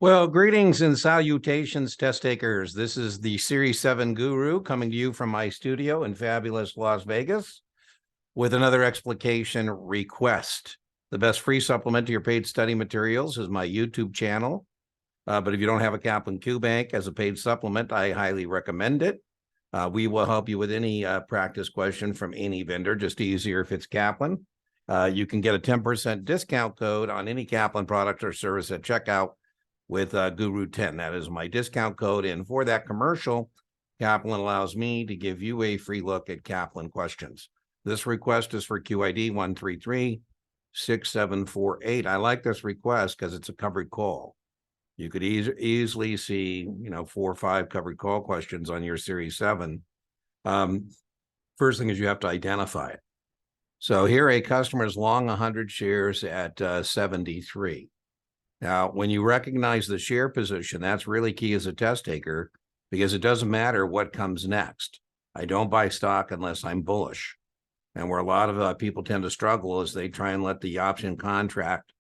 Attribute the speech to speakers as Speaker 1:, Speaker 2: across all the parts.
Speaker 1: Well, greetings and salutations, test takers. This is the Series 7 Guru coming to you from my studio in fabulous Las Vegas with another explication request. The best free supplement to your paid study materials is my YouTube channel. But if you don't have a Kaplan Q Bank as a paid supplement, I highly recommend it. We will help you with any practice question from any vendor, just easier if it's Kaplan. You can get a 10% discount code on any Kaplan product or service at checkout with Guru10. That is my discount code. And for that commercial, Kaplan allows me to give you a free look at Kaplan questions. This request is for QID 1336748. I like this request because it's a covered call. You could easily see, 4 or 5 covered call questions on your Series 7. First thing is you have to identify it. So here a customer is long 100 shares at 73. Now, when you recognize the share position, that's really key as a test taker because it doesn't matter what comes next. I don't buy stock unless I'm bullish. And where a lot of people tend to struggle is they try and let the option contract,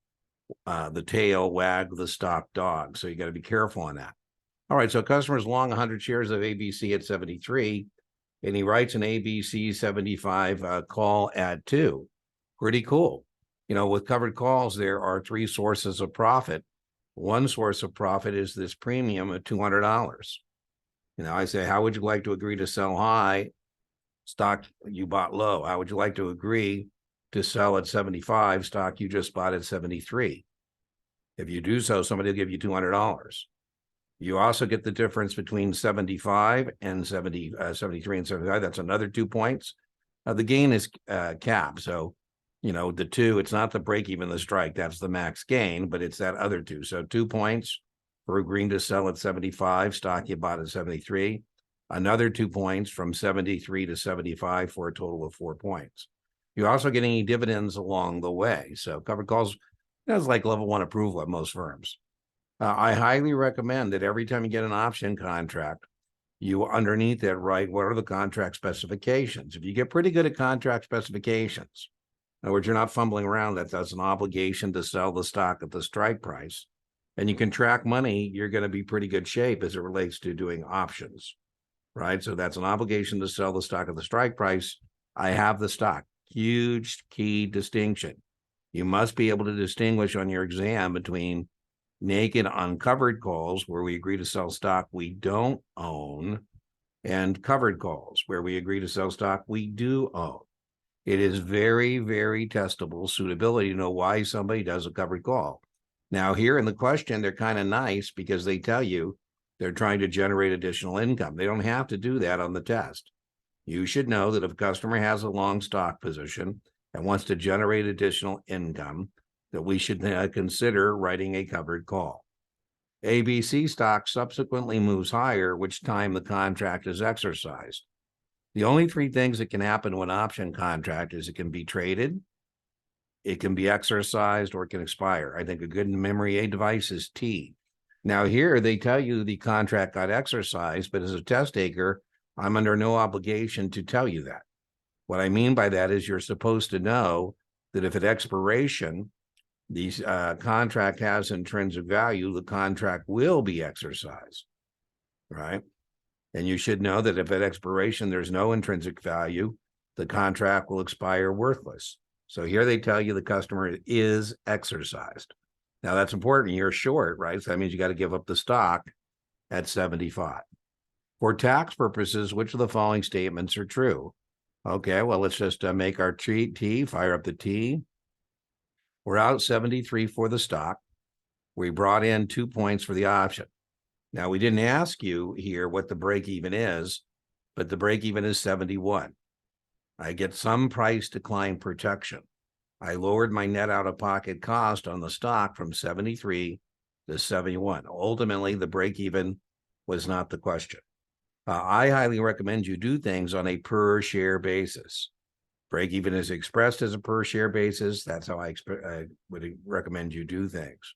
Speaker 1: the tail wag the stock dog. So you got to be careful on that. All right, so customers long 100 shares of ABC at 73, and he writes an ABC 75 call at 2. Pretty cool. With covered calls, there are 3 sources of profit. One source of profit is this premium of $200. I say, how would you like to agree to sell high? Stock you bought low. How would you like to agree to sell at 75? Stock you just bought at 73. If you do so, somebody will give you $200. You also get the difference between 75 and 73 and 75. That's another 2 points. The gain is capped. So, the 2, it's not the break even, the strike. That's the max gain, but it's that other 2. So 2 points for agreeing to sell at 75, stock you bought at 73. Another 2 points from 73 to 75 for a total of 4 points. You also get any dividends along the way. So covered calls, that's like level 1 approval at most firms. I highly recommend that every time you get an option contract, you underneath it write what are the contract specifications. If you get pretty good at contract specifications, in other words, you're not fumbling around, that's an obligation to sell the stock at the strike price, and you can track money, you're going to be pretty good shape as it relates to doing options, right? So that's an obligation to sell the stock at the strike price. I have the stock. Huge key distinction. You must be able to distinguish on your exam between naked uncovered calls where we agree to sell stock we don't own and covered calls where we agree to sell stock we do own. It is very, very testable suitability to know why somebody does a covered call. Now, here in the question, they're kind of nice because they tell you they're trying to generate additional income. They don't have to do that on the test. You should know that if a customer has a long stock position and wants to generate additional income, that we should consider writing a covered call. ABC stock subsequently moves higher, which time the contract is exercised. The only 3 things that can happen to an option contract is it can be traded, it can be exercised, or it can expire. I think a good memory aid device is T. Now here they tell you the contract got exercised, but as a test taker, I'm under no obligation to tell you that. What I mean by that is you're supposed to know that if at expiration, the contract has intrinsic value, the contract will be exercised, right? And you should know that if at expiration there's no intrinsic value, the contract will expire worthless. So here they tell you the customer is exercised. Now that's important. You're short, right? So that means you got to give up the stock at 75. For tax purposes, which of the following statements are true? Okay, well, let's just make our T, fire up the T. We're out 73 for the stock. We brought in 2 points for the option. Now, we didn't ask you here what the break even is, but the break even is 71. I get some price decline protection. I lowered my net out-of-pocket cost on the stock from 73 to 71. Ultimately, the break even was not the question. I highly recommend you do things on a per share basis. Break even is expressed as a per share basis. That's how I would recommend you do things.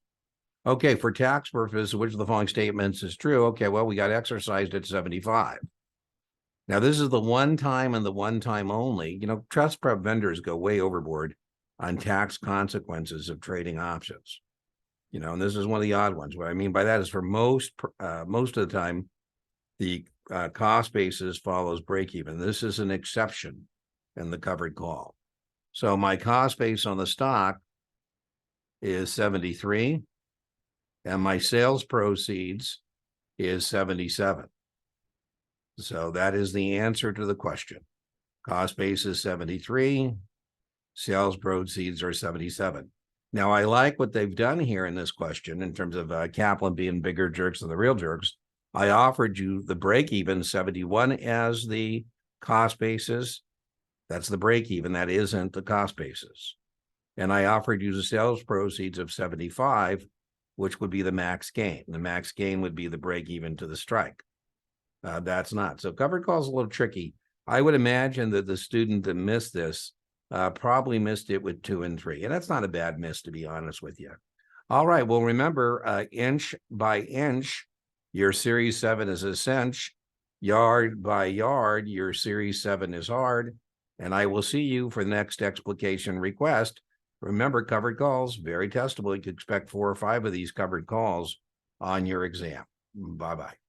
Speaker 1: Okay, for tax purposes, which of the following statements is true? Okay, well, we got exercised at 75. Now, this is the one time and the one time only. Trust prep vendors go way overboard on tax consequences of trading options. and this is one of the odd ones. What I mean by that is for most of the time, the cost basis follows break even. This is an exception in the covered call. So my cost base on the stock is 73, and my sales proceeds is 77. So that is the answer to the question. Cost base is 73, sales proceeds are 77. Now, I like what they've done here in this question in terms of Kaplan being bigger jerks than the real jerks. I offered you the break even 71 as the cost basis. That's the break even. That isn't the cost basis. And I offered you the sales proceeds of 75, which would be the max gain. The max gain would be the break even to the strike. That's not. So covered call is a little tricky. I would imagine that the student that missed this probably missed it with 2 and 3. And that's not a bad miss, to be honest with you. All right. Well, remember, inch by inch, your Series 7 is a cinch. Yard by yard, your Series 7 is hard. And I will see you for the next explication request. Remember, covered calls, very testable. You could expect 4 or 5 of these covered calls on your exam. Bye-bye.